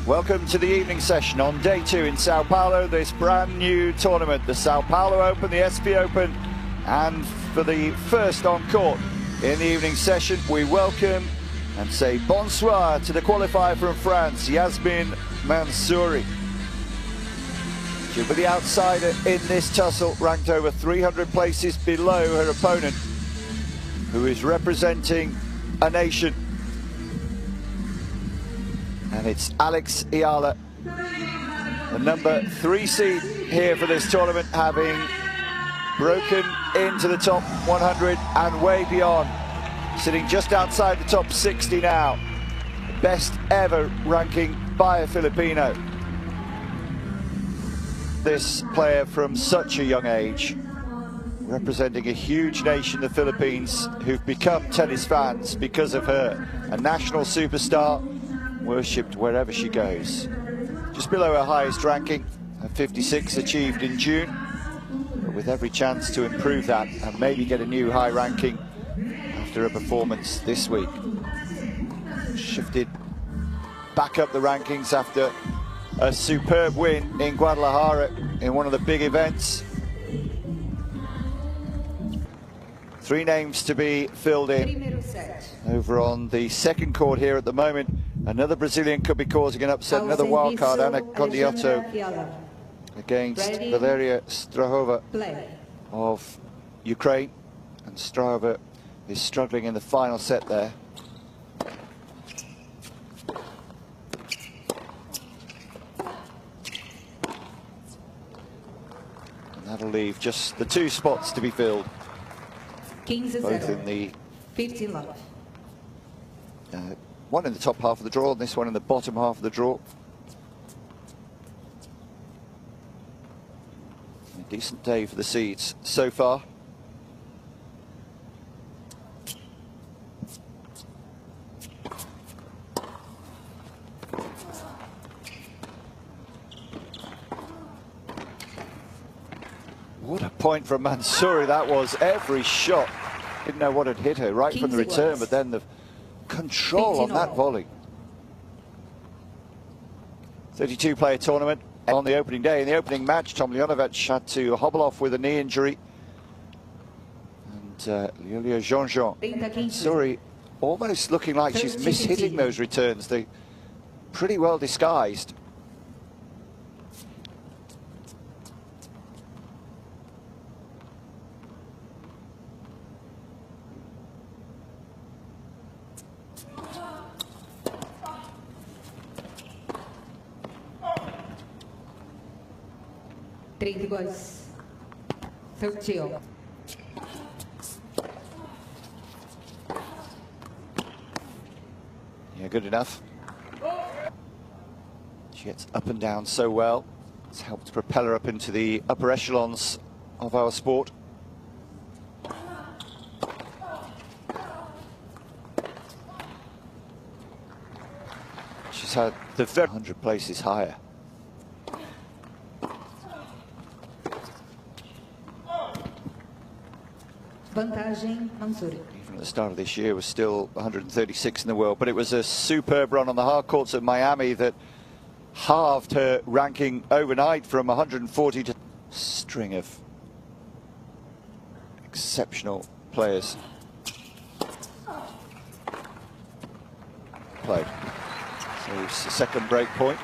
Welcome to the evening session on day 2 in Sao Paulo, this brand new tournament, the Sao Paulo Open, the SP Open, and for the first on court in the evening session, we welcome and say bonsoir to the qualifier from France, Yasmin Mansouri. She'll be the outsider in this tussle, ranked over 300 places below her opponent, who is representing a nation. And it's Eala, the number 3 seed here for this tournament, having broken into the top 100 and way beyond, sitting just outside the top 60 now. Best ever ranking by a Filipino. This player from such a young age, representing a huge nation, the Philippines, who've become tennis fans because of her. A national superstar, worshipped wherever she goes. Just below her highest ranking, a 56 achieved in June, but with every chance to improve that and maybe get a new high ranking after a performance this week. Shifted back up the rankings after a superb win in Guadalajara in one of the big events. 3 names to be filled in. Over on the second court here at the moment, another Brazilian could be causing an upset, another wild card, Ana Condiotto against Valeria Strahova of Ukraine. And Strahova is struggling in the final set there. And that'll leave just the 2 spots to be filled. Both in the 50 love. One in the top half of the draw, and this one in the bottom half of the draw. A decent day for the seeds so far. What a point from Mansouri that was. Every shot. Didn't know what had hit her right from the return, but then the control on that volley. 32-player tournament on the opening day. In the opening match, Tomljanovic had to hobble off with a knee injury. And Eala Jean-Jean. Mansouri almost looking like she's mishitting those returns. They're pretty well disguised. Yeah, good enough. She gets up and down so well. It's helped propel her up into the upper echelons of our sport. She's had the 100 places higher. Vantagem Mansouri. Even at the start of this year was still 136 in the world, but it was a superb run on the hard courts of Miami that halved her ranking overnight from 140 to string of exceptional players. Played. So it's the second break point.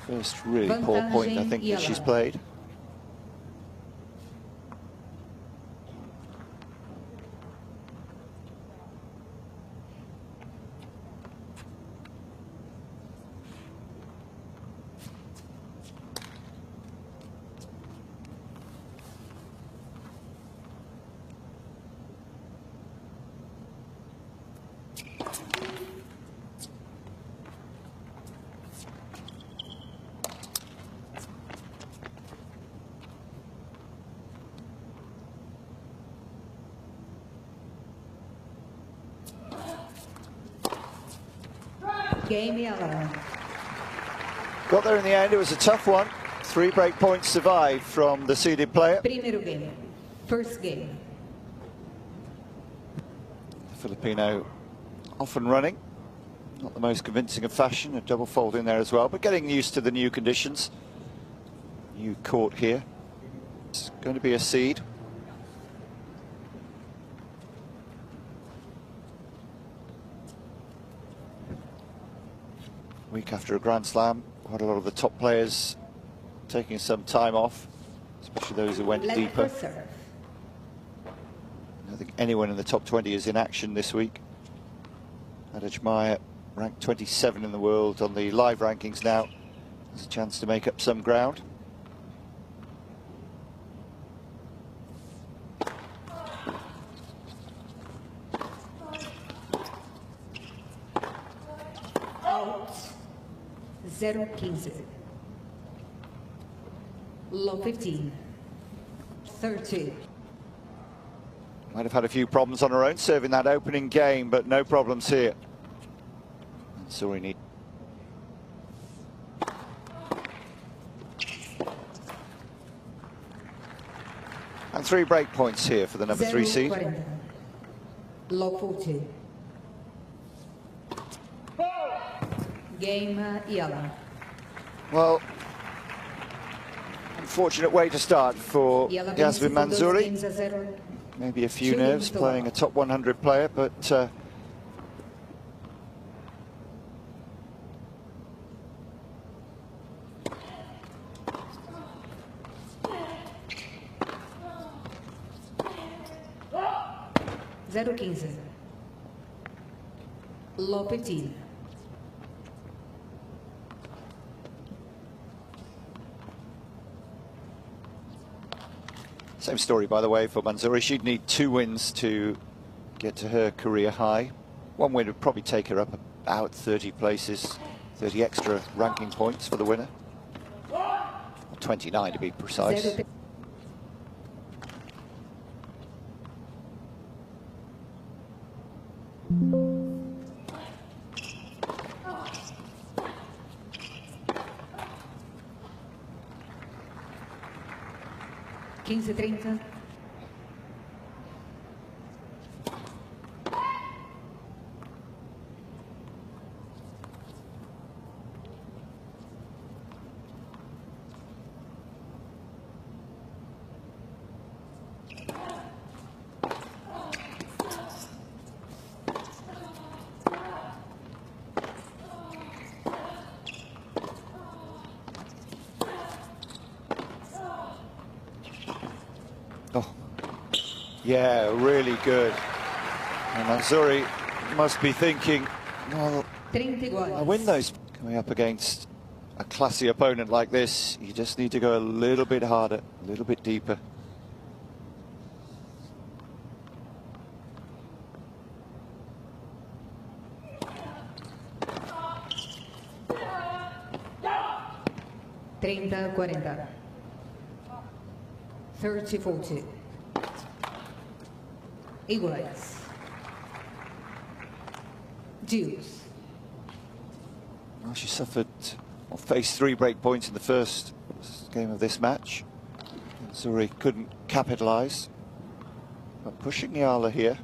First really poor point, I think, that she's played. Game Eala. Got there in the end. It was a tough one. 3 break points survived from the seeded player. Primeiro game. First game. The Filipino off and running. Not the most convincing of fashion. A double fold in there as well, but getting used to the new conditions. New court here. It's going to be a seed. Week after a Grand Slam, quite a lot of the top players taking some time off, especially those who went deeper. I don't think anyone in the top 20 is in action this week. Adajmaya ranked 27 in the world on the live rankings now. There's a chance to make up some ground. Out. 0-15. Low 15. 30. Might have had a few problems on her own serving that opening game, but no problems here. Mansouri need. And 3 break points here for the number 3 seed. 40. Low 40. Game Eala. Well, unfortunate way to start for Yasmin Mansouri. Maybe a few nerves playing a top 100 player, but Low 15. same story, by the way, for Mansouri. She'd need 2 wins to get to her career high. 1 win would probably take her up about 30 places, 30 extra ranking points for the winner. Or 29 to be precise. Quinze 30. Oh, yeah, really good. And Mansouri must be thinking, well, I win those. Coming up against a classy opponent like this, you just need to go a little bit harder, a little bit deeper. Trinta 40. 30-40. Iguais. Deuce. Well, she suffered, or faced 3 break points in the first game of this match. Mansouri couldn't capitalise. But pushing Eala here.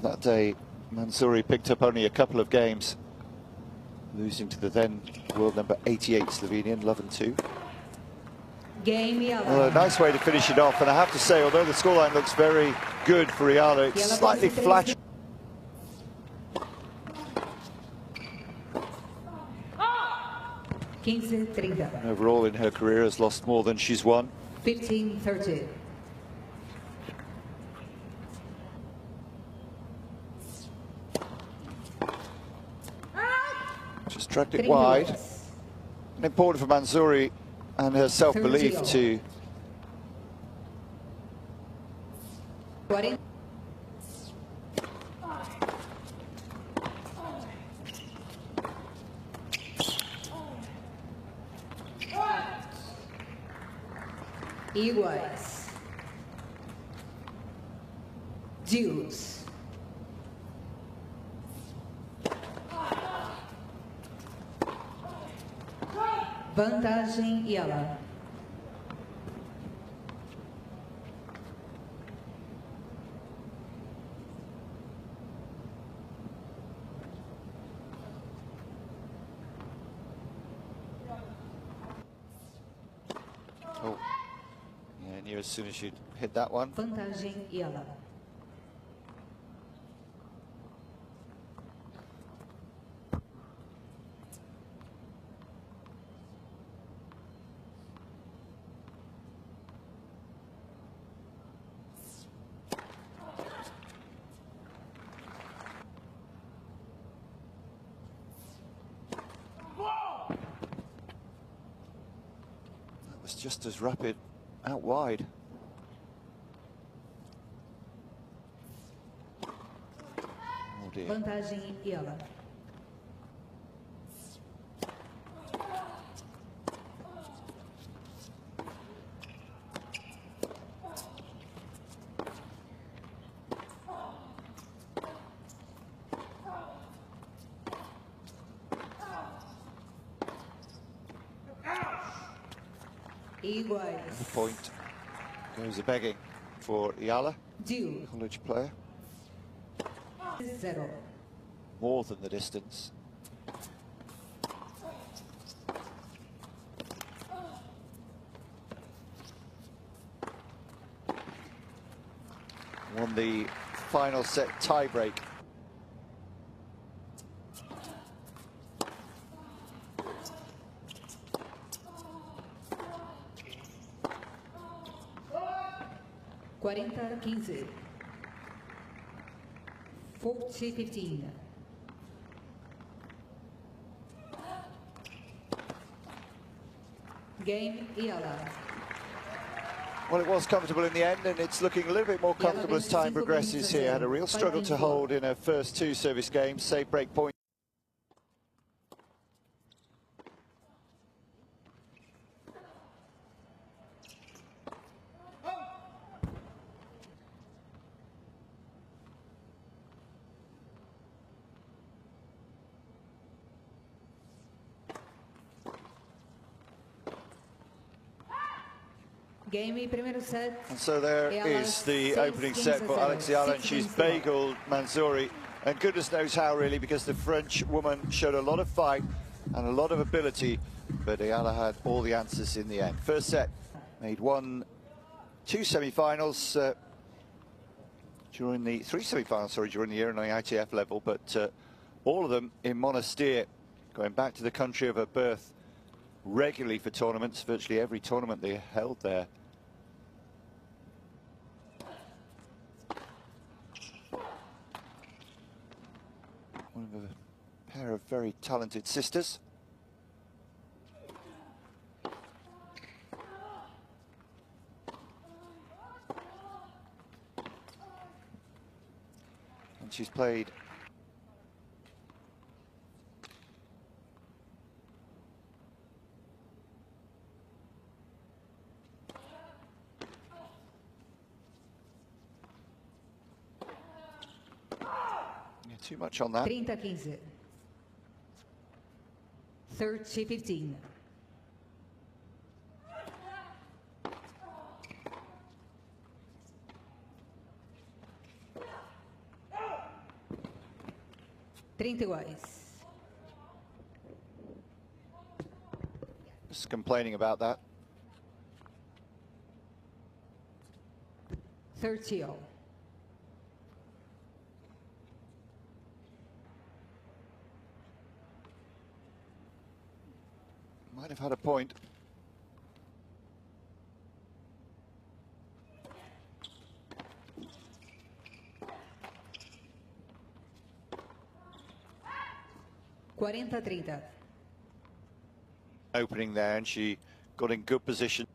That day, Mansouri picked up only a couple of games, losing to the then world number 88 Slovenian, Lovin 2. Game Eala. Well, a nice way to finish it off, and I have to say, although the scoreline looks very good for Eala, it's slightly flat. Overall in her career has lost more than she's won. 15-30. Just dragged it wide. And important for Mansouri and her self-belief to iguais. Deuce. Vantagem Eala. Oh, yeah, knew as soon as you'd hit that one. Vantagem Eala. That was just as rapid out wide. Oh dear. Vantagem Eala. Iguais. The point goes a begging for Eala, Deuce. college player. 0. More than the distance. Won the final set tiebreak. Quarenta 15. 40-15. Game Eala. Well, it was comfortable in the end, and it's looking a little bit more comfortable as time progresses here. Had a real struggle to hold in her first two service games. Save break point. Game primeiro set. And so there is the opening set for Eala, and she's bageled Mansouri. And goodness knows how, really, because the French woman showed a lot of fight and a lot of ability, but Eala had all the answers in the end. First set, made two semi-finals during the during the year on the ITF level, but all of them in Monastir, going back to the country of her birth regularly for tournaments, virtually every tournament they held there. One of a pair of very talented sisters. And she's played too much on that. 30-15. 30-15. iguais. Just complaining about that. 30-all. Might have had a point. (40-30). Opening there, and she got in good position.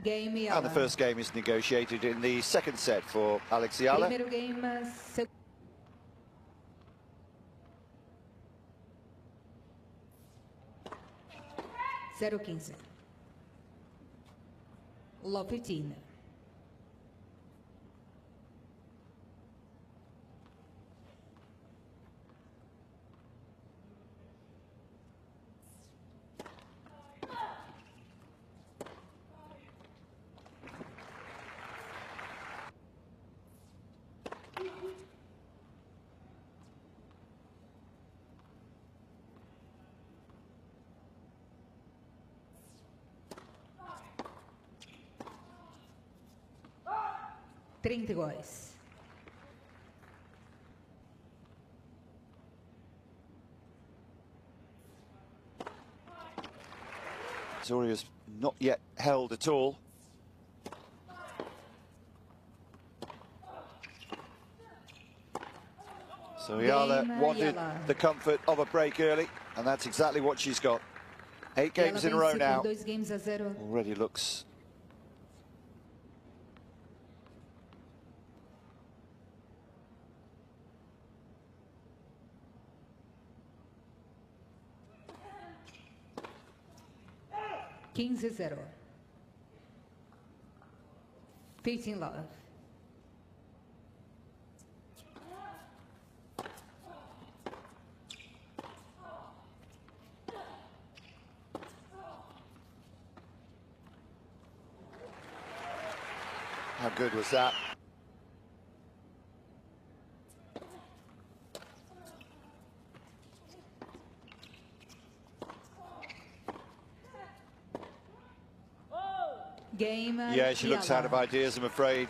Game Eala. And the first game is negotiated in the second set for Eala. Primeiro game, 0-15. Love 15. Trinta iguais. Mansouri has not yet held at all. So Eala wanted the comfort of a break early, and that's exactly what she's got. 8 games in a row now. Already looks... Quinze 0. 15 love. How good was that? Game. Yeah, she looks out of ideas, I'm afraid.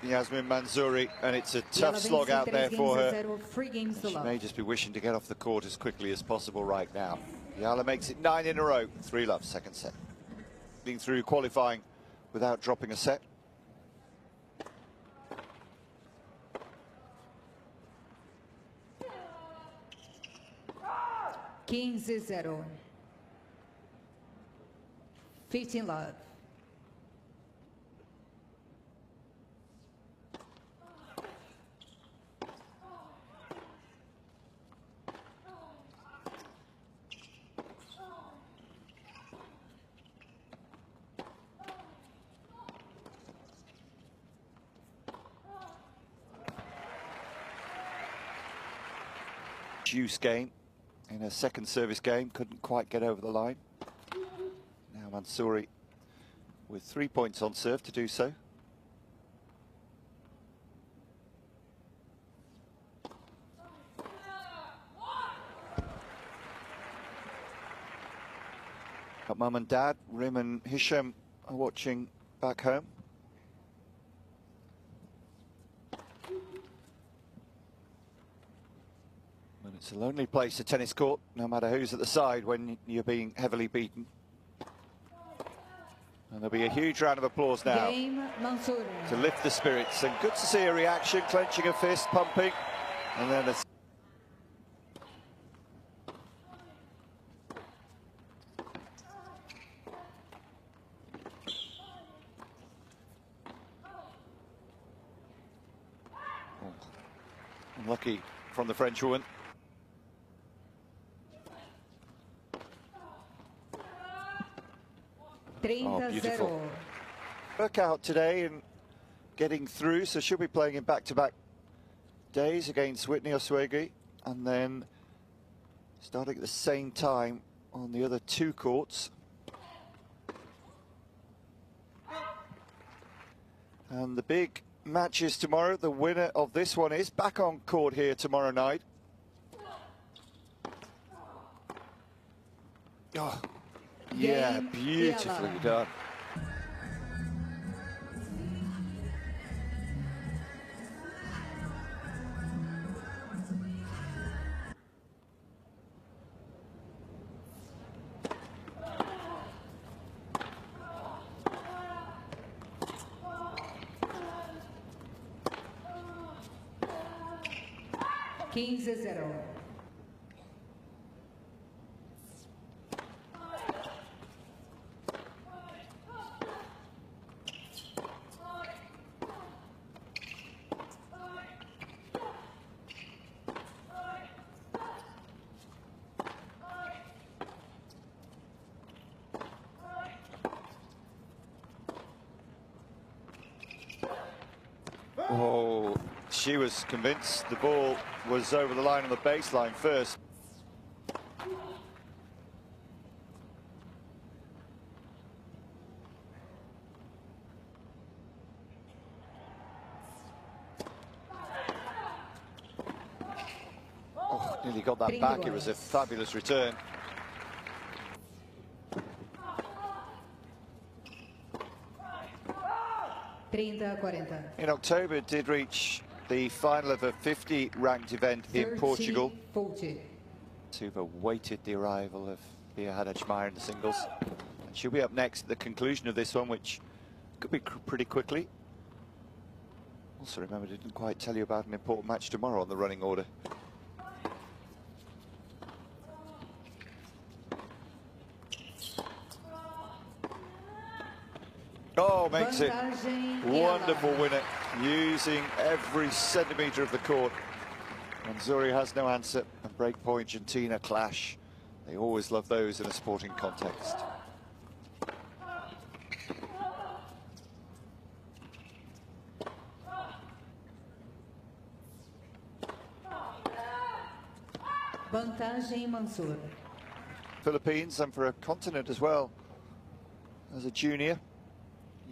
Yasmin Mansouri, and it's a tough slog out there for her. She may just be wishing to get off the court as quickly as possible right now. Eala makes it 9 in a row. 3 love, second set. Being through qualifying without dropping a set. Quinze 0. 15 love. Juice game in a second service game, couldn't quite get over the line. Now Mansouri with 3 points on serve to do so. But Mum and Dad, Rim and Hisham, are watching back home. And it's a lonely place, a tennis court, no matter who's at the side when you're being heavily beaten. And there'll be a huge round of applause now to lift the spirits. And good to see a reaction, clenching a fist, pumping, and then a... Unlucky from the French woman. Oh, beautiful. Workout today and getting through, so she'll be playing in back-to-back days against Whitney Oswego, and then starting at the same time on the other 2 courts. And the big matches tomorrow. The winner of this one is back on court here tomorrow night. Oh, yeah, beautifully done. Quinze 0. Oh, she was convinced the ball was over the line on the baseline first. Oh, nearly got that back. It was a fabulous return. In October, did reach the final of a 50-ranked event in Portugal. 40. Who've awaited the arrival of Bia Hadajmaier in the singles. And she'll be up next at the conclusion of this one, which could be pretty quickly. Also, remember, I didn't quite tell you about an important match tomorrow on the running order. Oh, makes it wonderful winner, using every centimetre of the court. Mansouri has no answer, and breakpoint Argentina clash. They always love those in a sporting context. Vantagem Mansouri. Philippines, and for a continent as well. As a junior,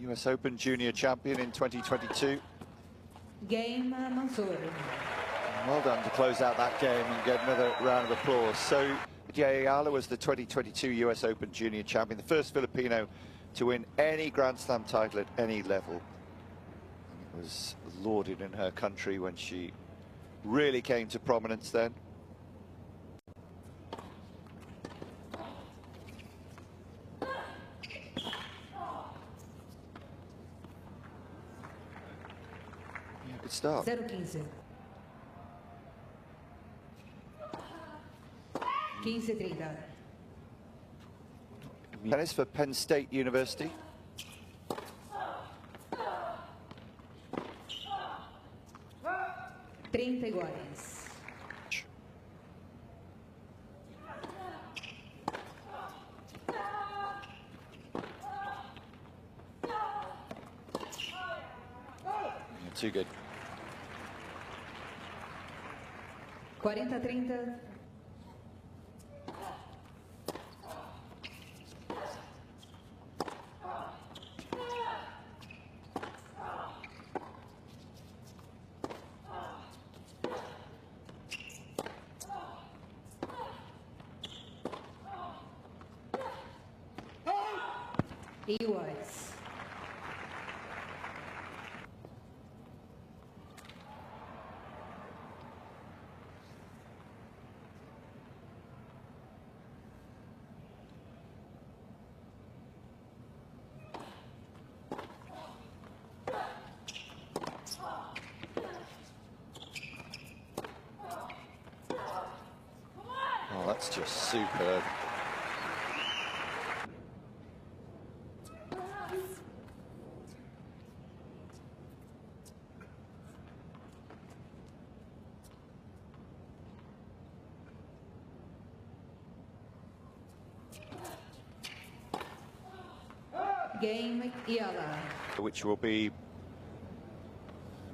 US Open junior champion in 2022. Game Mansouri. Well done to close out that game and get another round of applause. So, Eala was the 2022 US Open junior champion, the first Filipino to win any Grand Slam title at any level. And it was lauded in her country when she really came to prominence then. Good start. 0-15. 15-30. Tennis for Penn State University. Iguais. Too good. 40-30. Iguais. Oh, that's just superb. Game Eala. Which will be a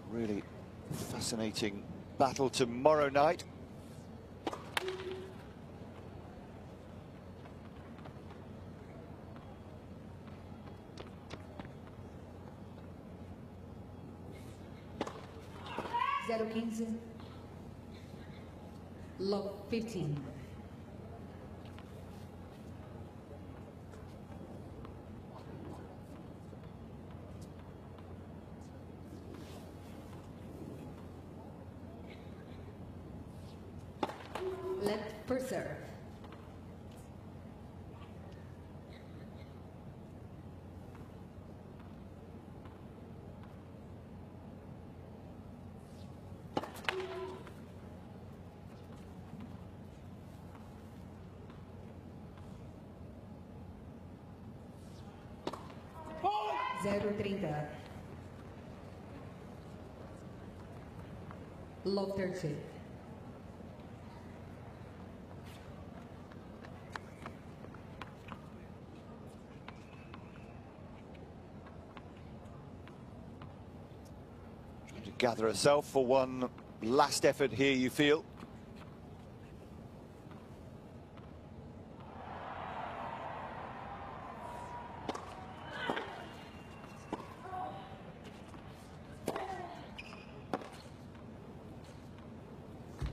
really fascinating battle tomorrow night. Love 15. Let per serve. Zero 30. Love 30. gather herself for one last effort here, you feel?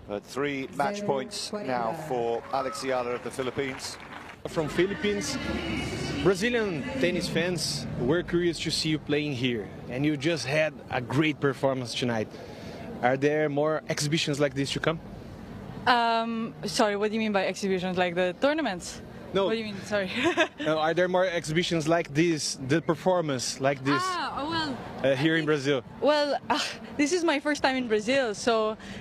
But 3 match points now for Eala of the Philippines. From Philippines, Brazilian tennis fans were curious to see you playing here, and you just had a great performance tonight. Are there more exhibitions like this to come? Sorry, what do you mean by exhibitions? Like the tournaments? No. What do you mean? Sorry. Are there more exhibitions like this, the performance like this here in Brazil? Well, this is my first time in Brazil,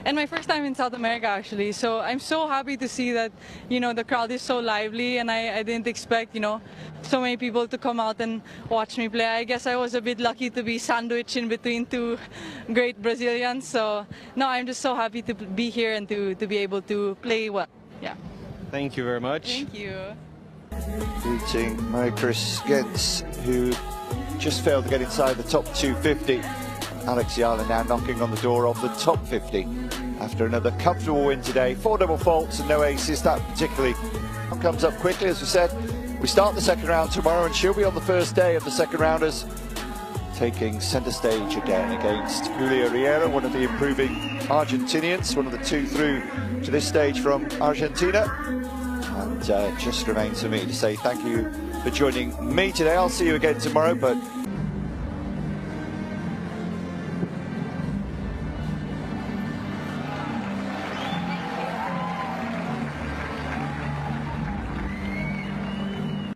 and my first time in South America actually. So I'm so happy to see that, the crowd is so lively, and I didn't expect, so many people to come out and watch me play. I guess I was a bit lucky to be sandwiched in between two great Brazilians. So no, I'm just so happy to be here and to be able to play well. Yeah. Thank you very much. Thank you. Beating Chris Gens, who just failed to get inside the top 250. Eala now knocking on the door of the top 50 after another comfortable win today. 4 double faults and no aces. That particularly comes up quickly, as we said. We start the second round tomorrow, and she'll be on the first day of the second rounders, taking centre stage again against Eala, one of the improving Argentinians, one of the 2 through to this stage from Argentina. And just remains for me to say thank you for joining me today. I'll see you again tomorrow, but